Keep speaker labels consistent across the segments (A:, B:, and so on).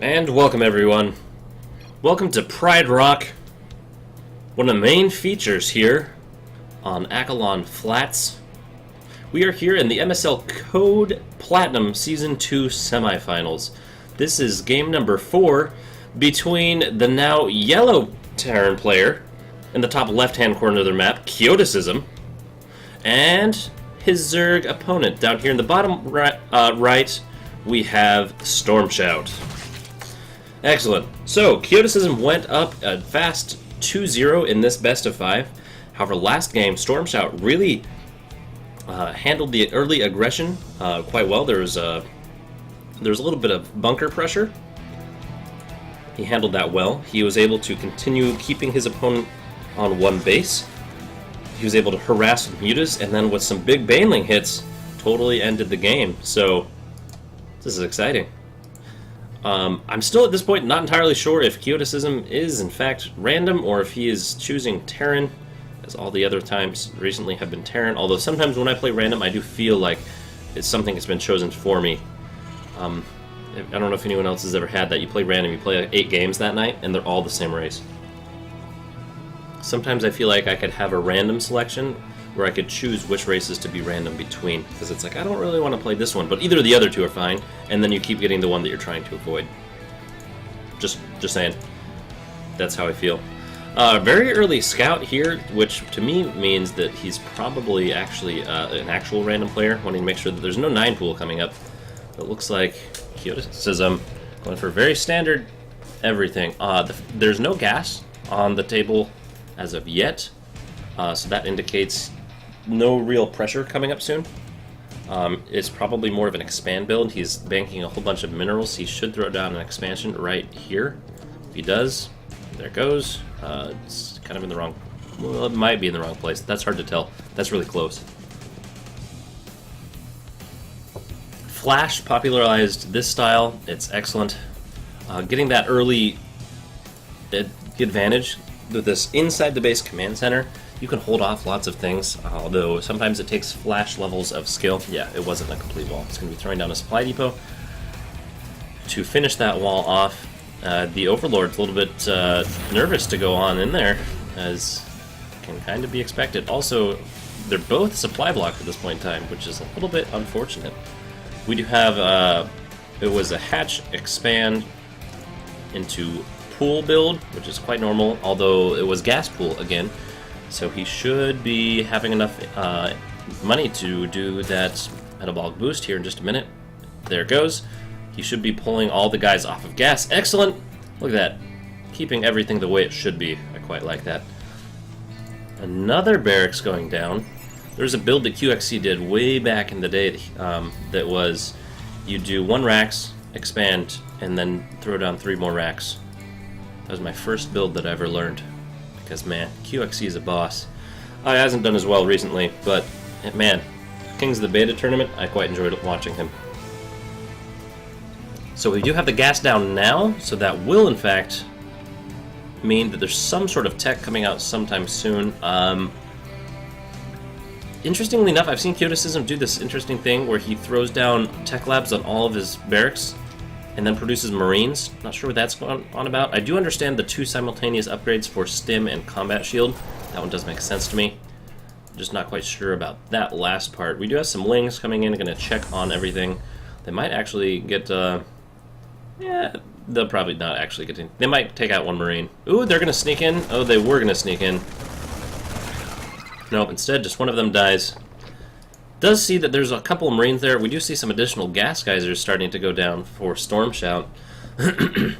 A: And welcome everyone. Welcome to Pride Rock, one of the main features here on Accolon Flats. We are here in the MSL Code Platinum Season 2 semifinals. This is game number 4 between the now yellow Terran player in the top left-hand corner of their map, Quixoticism, and his Zerg opponent. Down here in the bottom right, we have Stormshout. Excellent. So, Quixoticism went up a fast 2-0 in this best of 5. However, last game, Stormshout really handled the early aggression quite well. There was a little bit of bunker pressure. He handled that well. He was able to continue keeping his opponent on one base. He was able to harass Mutas, and then with some big Baneling hits, totally ended the game. So, this is exciting. I'm still at this point not entirely sure if Quixoticism is in fact random or if he is choosing Terran, as all the other times recently have been Terran, although sometimes when I play random I do feel like it's something that's been chosen for me. I don't know if anyone else has ever had that. You play random, you play like 8 games that night, and they're all the same race. Sometimes I feel like I could have a random selection where I could choose which races to be random between, because it's like, I don't really want to play this one, but either of the other two are fine, and then you keep getting the one that you're trying to avoid. Just saying. That's how I feel. Very early scout here, which to me means that he's probably actually an actual random player, wanting to make sure that there's no 9 pool coming up. It looks like Quixoticism going for very standard everything. There's no gas on the table as of yet, so that indicates no real pressure coming up soon. It's probably more of an expand build. He's banking a whole bunch of minerals. He should throw down an expansion right here. If he does, there it goes. It's kind of in the wrong... Well, it might be in the wrong place. That's hard to tell. That's really close. Flash popularized this style. It's excellent. Getting that early advantage with this inside the base command center, you can hold off lots of things, although sometimes it takes Flash levels of skill. Yeah, it wasn't a complete wall. It's going to be throwing down a supply depot to finish that wall off. The Overlord's a little bit nervous to go on in there, as can kind of be expected. Also, they're both supply blocked at this point in time, which is a little bit unfortunate. We do have, it was a hatch expand into pool build, which is quite normal, although it was gas pool again. So he should be having enough money to do that metabolic boost here in just a minute. There it goes. He should be pulling all the guys off of gas. Excellent! Look at that. Keeping everything the way it should be. I quite like that. Another barracks going down. There's a build that QXC did way back in the day that was you do 1 racks, expand, and then throw down 3 more racks. That was my first build that I ever learned. Because, man, QXC is a boss. He hasn't done as well recently, but, man, Kings of the Beta tournament, I quite enjoyed watching him. So we do have the gas down now, so that will, in fact, mean that there's some sort of tech coming out sometime soon. Interestingly enough, I've seen Quixoticism do this interesting thing where he throws down tech labs on all of his barracks and then produces Marines. Not sure what that's going on about. I do understand the 2 simultaneous upgrades for Stim and Combat Shield. That one does make sense to me. I'm just not quite sure about that last part. We do have some Lings coming in, going to check on everything. They might actually get... yeah, they'll probably not actually get in. They might take out 1 Marine. Ooh, they're going to sneak in. Oh, they were going to sneak in. Nope, instead, just one of them dies. Does see that there's a couple of Marines there. We do see some additional gas geysers starting to go down for Stormshout. And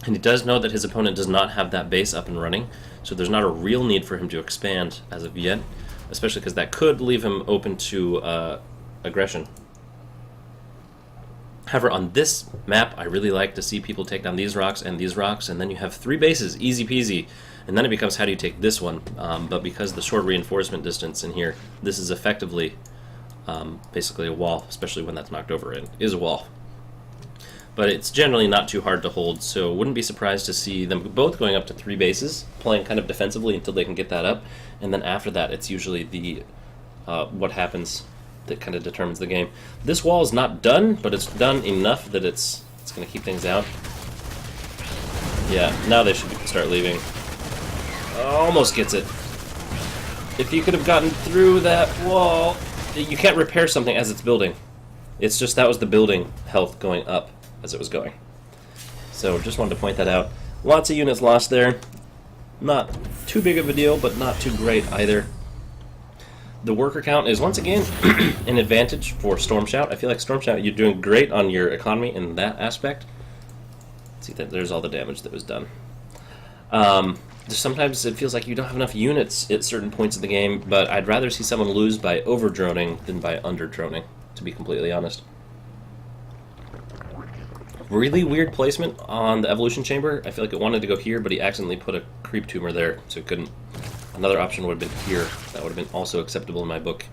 A: he does know that his opponent does not have that base up and running, so there's not a real need for him to expand as of yet, especially because that could leave him open to aggression. However, on this map, I really like to see people take down these rocks, and then you have 3 bases, easy peasy, and then it becomes how do you take this one, but because of the short reinforcement distance in here, this is effectively basically a wall, especially when that's knocked over. It is a wall. But it's generally not too hard to hold, so wouldn't be surprised to see them both going up to 3 bases, playing kind of defensively until they can get that up, and then after that it's usually the what happens that kind of determines the game. This wall is not done, but it's done enough that it's going to keep things out. Yeah, now they should start leaving. Almost gets it. If you could have gotten through that wall... You can't repair something as it's building. It's just that was the building health going up as it was going. So just wanted to point that out. Lots of units lost there. Not too big of a deal, but not too great either. The worker count is once again an advantage for Stormshout. I feel like Stormshout, you're doing great on your economy in that aspect. See that there's all the damage that was done. Sometimes it feels like you don't have enough units at certain points of the game, but I'd rather see someone lose by over-droning than by under-droning, to be completely honest. Really weird placement on the evolution chamber. I feel like it wanted to go here, but he accidentally put a creep tumor there, so it couldn't. Another option would have been here. That would have been also acceptable in my book.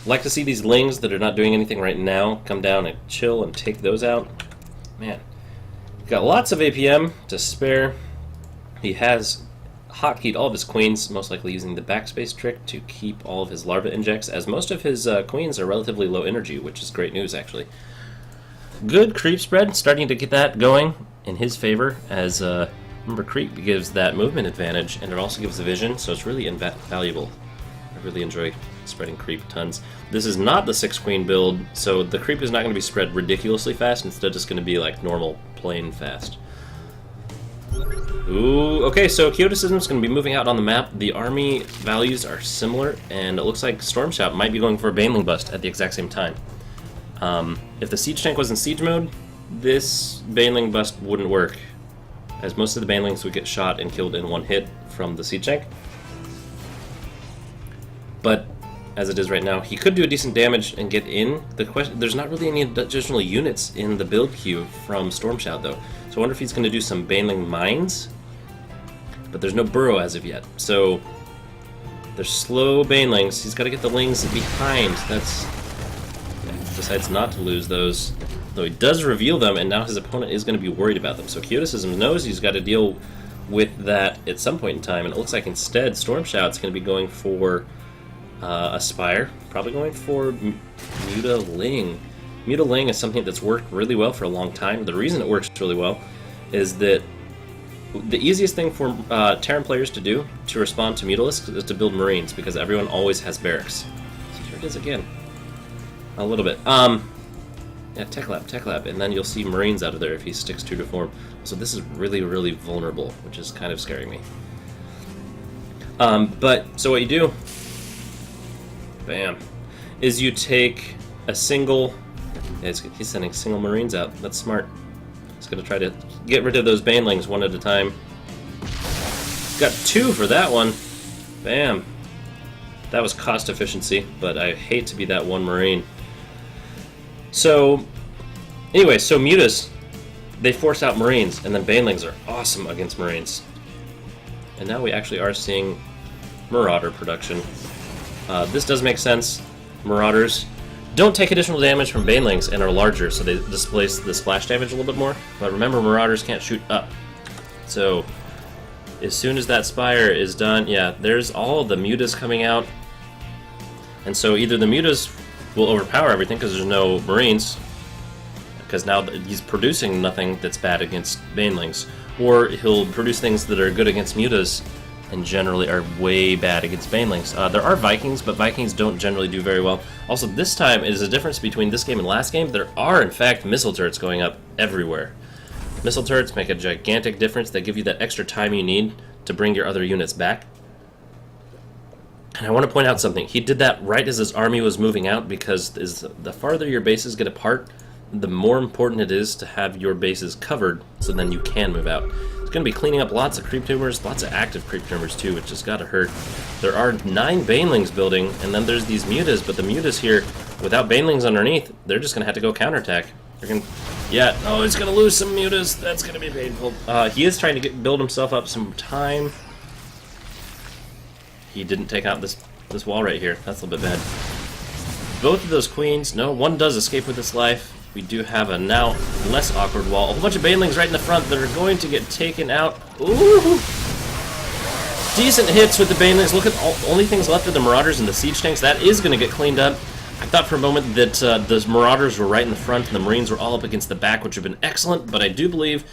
A: Like to see these lings that are not doing anything right now come down and chill and take those out. Man, got lots of APM to spare. He has hotkeyed all of his queens, most likely using the backspace trick to keep all of his larva injects, as most of his queens are relatively low energy, which is great news actually. Good creep spread, starting to get that going in his favor, as remember, creep gives that movement advantage, and it also gives the vision, so it's really invaluable. I really enjoy spreading creep tons. This is not the 6-queen build, so the creep is not going to be spread ridiculously fast. Instead, it's going to be like normal, plain fast. Ooh, okay, so Quixoticism is going to be moving out on the map. The army values are similar, and it looks like Stormshout might be going for a Baneling bust at the exact same time. If the siege tank was in siege mode, this Baneling bust wouldn't work, as most of the Banelings would get shot and killed in one hit from the siege tank. But as it is right now, he could do a decent damage and get in. There's not really any additional units in the build queue from Stormshout though, so I wonder if he's going to do some Baneling mines. But there's no burrow as of yet, so they're slow Banelings. He's got to get the lings behind. That's... Yeah, he decides not to lose those. Though he does reveal them, and now his opponent is going to be worried about them. So Quixoticism knows he's got to deal with that at some point in time, and it looks like instead Stormshout's going to be going for a Spire, probably going for Mutaling. Mutaling is something that's worked really well for a long time. The reason it works really well is that the easiest thing for Terran players to do to respond to Mutalisks is to build Marines, because everyone always has barracks. So here it is again. A little bit. Yeah, Tech Lab, and then you'll see Marines out of there if he sticks true to form. So this is really, really vulnerable, which is kind of scaring me. But, so what you do, bam, is you take a single, he's sending single Marines out. That's smart. He's going to try to get rid of those Banelings one at a time. Got 2 for that one. Bam. That was cost efficiency, but I hate to be that one Marine. So, anyway, so Mutas, they force out Marines, and then Banelings are awesome against Marines. And now we actually are seeing Marauder production. This does make sense. Marauders don't take additional damage from Banelings and are larger, so they displace the splash damage a little bit more. But remember, Marauders can't shoot up. So, as soon as that Spire is done, yeah, there's all the Mutas coming out. And so either the Mutas will overpower everything because there's no Marines, because now he's producing nothing that's bad against Banelings, or he'll produce things that are good against Mutas and generally are way bad against Banelings. There are Vikings, but Vikings don't generally do very well. Also, this time is a difference between this game and last game. There are, in fact, missile turrets going up everywhere. Missile turrets make a gigantic difference. They give you that extra time you need to bring your other units back. And I want to point out something. He did that right as his army was moving out, because the farther your bases get apart, the more important it is to have your bases covered, so then you can move out. It's going to be cleaning up lots of creep tumors, lots of active creep tumors too, which has got to hurt. There are 9 Banelings building, and then there's these Mutas, but the Mutas here, without Banelings underneath, they're just going to have to go counterattack. They're going to... Yeah, oh, he's going to lose some Mutas. That's going to be painful. He is trying to build himself up some time. He didn't take out this wall right here. That's a little bit bad. Both of those queens, no, one does escape with its life. We do have a now less awkward wall. A whole bunch of Banelings right in the front that are going to get taken out. Ooh! Decent hits with the Banelings. Look at only things left of the Marauders and the Siege Tanks. That is going to get cleaned up. I thought for a moment that those Marauders were right in the front and the Marines were all up against the back, which would have been excellent, but I do believe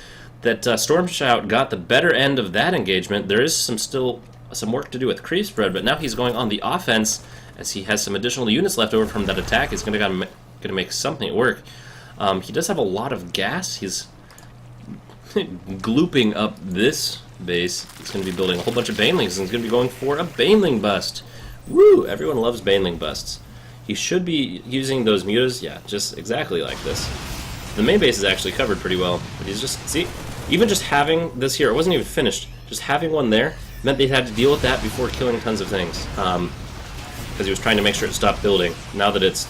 A: that Stormshout got the better end of that engagement. There is still some work to do with creep spread, but now he's going on the offense as he has some additional units left over from that attack. He's going to make something work. He does have a lot of gas. He's glooping up this base. He's going to be building a whole bunch of banelings, and he's going to be going for a baneling bust. Woo! Everyone loves baneling busts. He should be using those mutas, yeah, just exactly like this. The main base is actually covered pretty well, but he's just, see, even just having this here, it wasn't even finished, just having one there meant they had to deal with that before killing tons of things, because he was trying to make sure it stopped building. Now that it's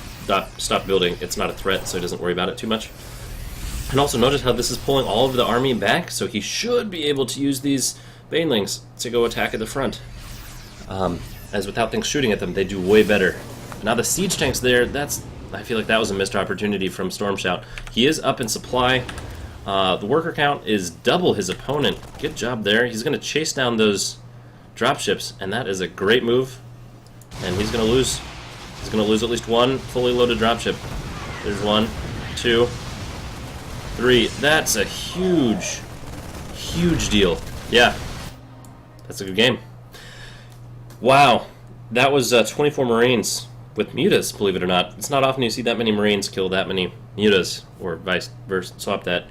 A: stopped building, it's not a threat, so he doesn't worry about it too much. And also notice how this is pulling all of the army back, so he should be able to use these banelings to go attack at the front. As without things shooting at them, they do way better. Now the siege tank's there, I feel like that was a missed opportunity from Stormshout. He is up in supply. The worker count is double his opponent. Good job there. He's going to chase down those dropships, and that is a great move. And he's going to lose. He's going to lose at least one fully loaded dropship. There's 1, 2, 3. That's a huge, huge deal. Yeah, that's a good game. Wow, that was 24 Marines with mutas, believe it or not. It's not often you see that many Marines kill that many mutas, or vice versa, swap that.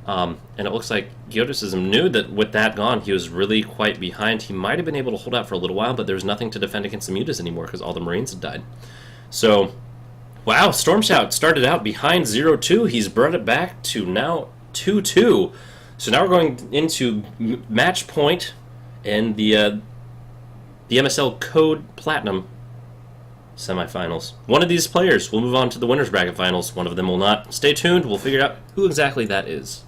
A: And it looks like Quixoticism knew that with that gone, he was really quite behind. He might have been able to hold out for a little while, but there was nothing to defend against the mutas anymore because all the Marines had died. So, wow, Stormshout started out behind 0-2. He's brought it back to now 2-2. So now we're going into match point and the MSL Code Platinum semifinals. One of these players will move on to the winners bracket finals. One of them will not. Stay tuned. We'll figure out who exactly that is.